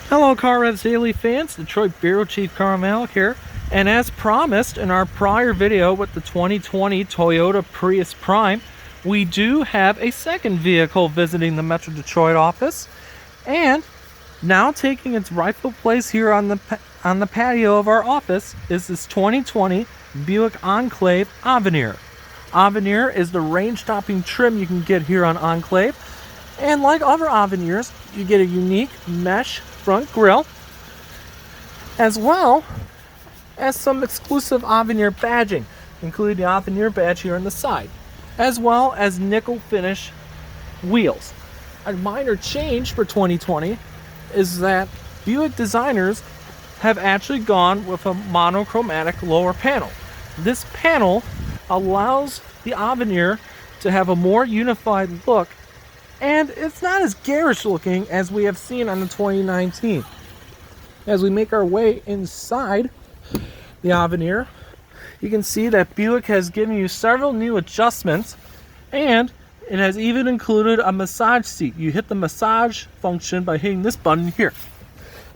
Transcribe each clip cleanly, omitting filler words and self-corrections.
Hello Car-Revz-Daily fans, Detroit Bureau Chief Carl Malik here, and as promised in our prior video with the 2020 Toyota Prius Prime, we do have a second vehicle visiting the Metro Detroit office, and now taking its rightful place here on the patio of our office is this 2020 Buick Enclave Avenir. Avenir is the range-topping trim you can get here on Enclave, and like other Avenirs, you get a unique mesh front grille, as well as some exclusive Avenir badging, including the Avenir badge here on the side, as well as nickel finish wheels. A minor change for 2020 is that Buick designers have actually gone with a monochromatic lower panel. This panel allows the Avenir to have a more unified look, and it's not as garish looking as we have seen on the 2019. As we make our way inside the Avenir, you can see that Buick has given you several new adjustments, and it has even included a massage seat. You hit the massage function by hitting this button here.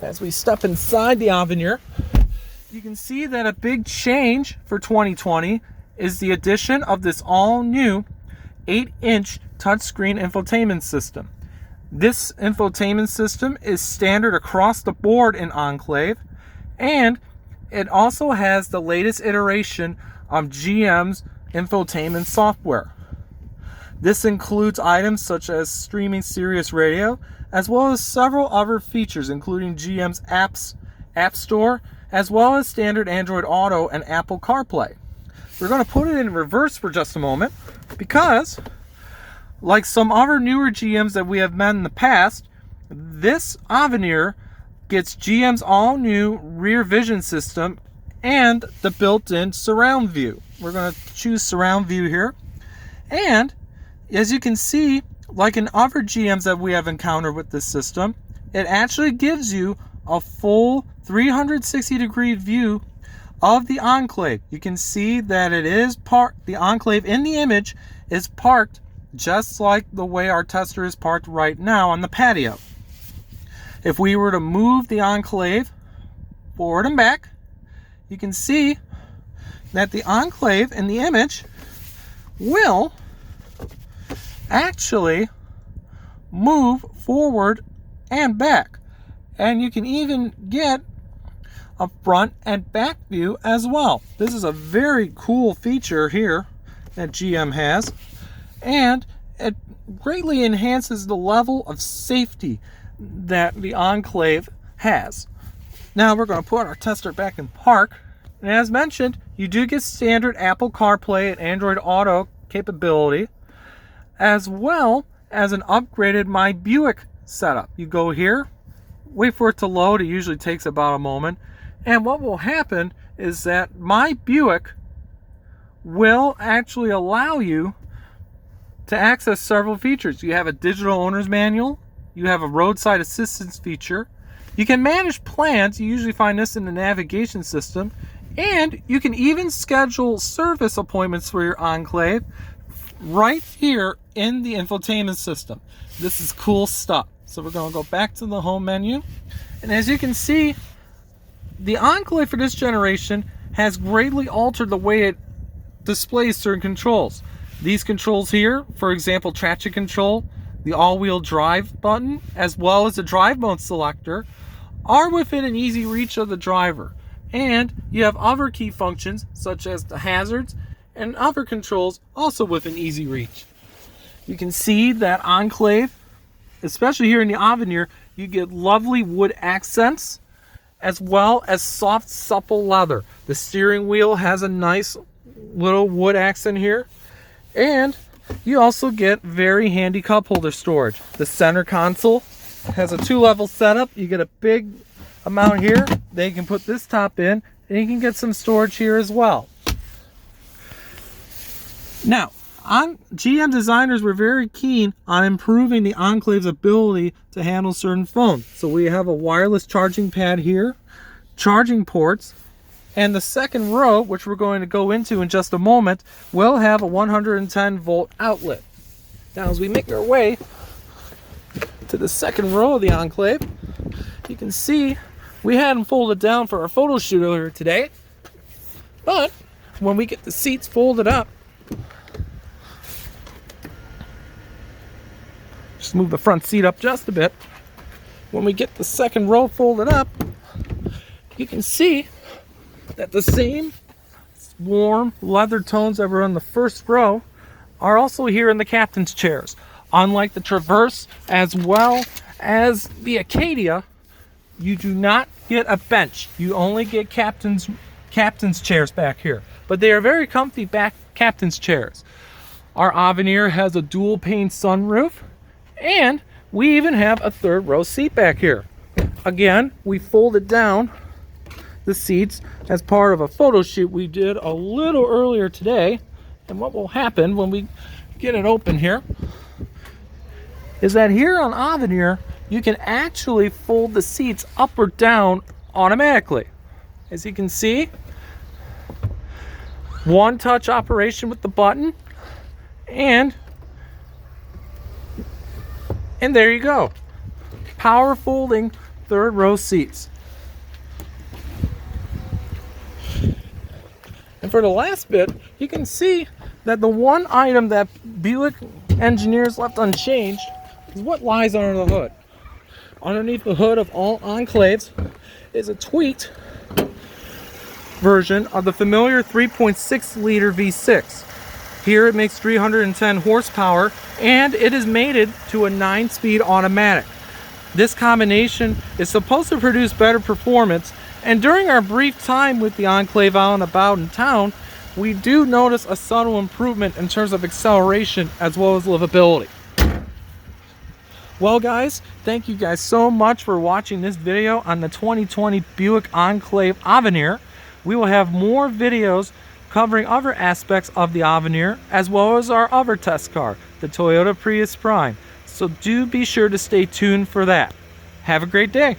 As we step inside the Avenir, you can see that a big change for 2020 is the addition of this all-new 8-inch touchscreen infotainment system. This infotainment system is standard across the board in Enclave, and it also has the latest iteration of GM's infotainment software. This includes items such as streaming Sirius radio, as well as several other features including GM's App Store, as well as standard Android Auto and Apple CarPlay. We're going to put it in reverse for just a moment because, like some other newer GMs that we have met in the past, this Avenir gets GM's all-new rear vision system and the built-in surround view. We're going to choose surround view here. And as you can see, like in other GMs that we have encountered with this system, it actually gives you a full 360-degree view of the Enclave. You can see that it is the Enclave in the image is parked just like the way our tester is parked right now on the patio. If we were to move the Enclave forward and back, you can see that the Enclave in the image will actually move forward and back. And you can even get a front and back view as well. This is a very cool feature here that GM has, and it greatly enhances the level of safety that the Enclave has. Now we're going to put our tester back in park, and as mentioned, you do get standard Apple CarPlay and Android Auto capability, as well as an upgraded My Buick setup. You go here, wait for it to load. It usually takes about a moment, and what will happen is that My Buick will actually allow you to access several features. You have a digital owner's manual, you have a roadside assistance feature, you can manage plans, you usually find this in the navigation system, and you can even schedule service appointments for your Enclave right here in the infotainment system. This is cool stuff. So we're going to go back to the home menu, and as you can see, the Enclave for this generation has greatly altered the way it displays certain controls. These controls here, for example, traction control, the all-wheel drive button, as well as the drive mode selector, are within an easy reach of the driver. And you have other key functions such as the hazards and other controls also within easy reach. You can see that Enclave, especially here in the Avenir, you get lovely wood accents as well as soft, supple leather. The steering wheel has a nice little wood accent here, and you also get very handy cup holder storage. The center console has a 2-level setup. You get a big amount here. They can put this top in, and you can get some storage here as well. Now, GM designers were very keen on improving the Enclave's ability to handle certain phones. So we have a wireless charging pad here, charging ports, and the second row, which we're going to go into in just a moment, will have a 110-volt outlet. Now, as we make our way to the second row of the Enclave, You can see we had them folded down for our photo shoot earlier today, but when we get the seats folded up, just move the front seat up just a bit. When we get the second row folded up, you can see that the same warm leather tones that were on the first row are also here in the captain's chairs. Unlike the Traverse as well as the Acadia, you do not get a bench. You only get captain's chairs back here. But they are very comfy back captain's chairs. Our Avenir has a dual pane sunroof, and we even have a third row seat back here. Again, we folded down the seats as part of a photo shoot we did a little earlier today. And what will happen when we get it open here is that here on Avenir, you can actually fold the seats up or down automatically. As you can see, one touch operation with the button, and there you go. Power folding third row seats. And for the last bit, you can see that the one item that Buick engineers left unchanged is what lies under the hood. Underneath the hood of all Enclaves is a tweaked version of the familiar 3.6 liter V6. Here it makes 310 horsepower, and it is mated to a 9-speed automatic. This combination is supposed to produce better performance, and during our brief time with the Enclave out and about in town, we do notice a subtle improvement in terms of acceleration as well as livability. Well guys, thank you guys so much for watching this video on the 2020 Buick Enclave Avenir. We will have more videos covering other aspects of the Avenir as well as our other test car, the Toyota Prius Prime. So do be sure to stay tuned for that. Have a great day.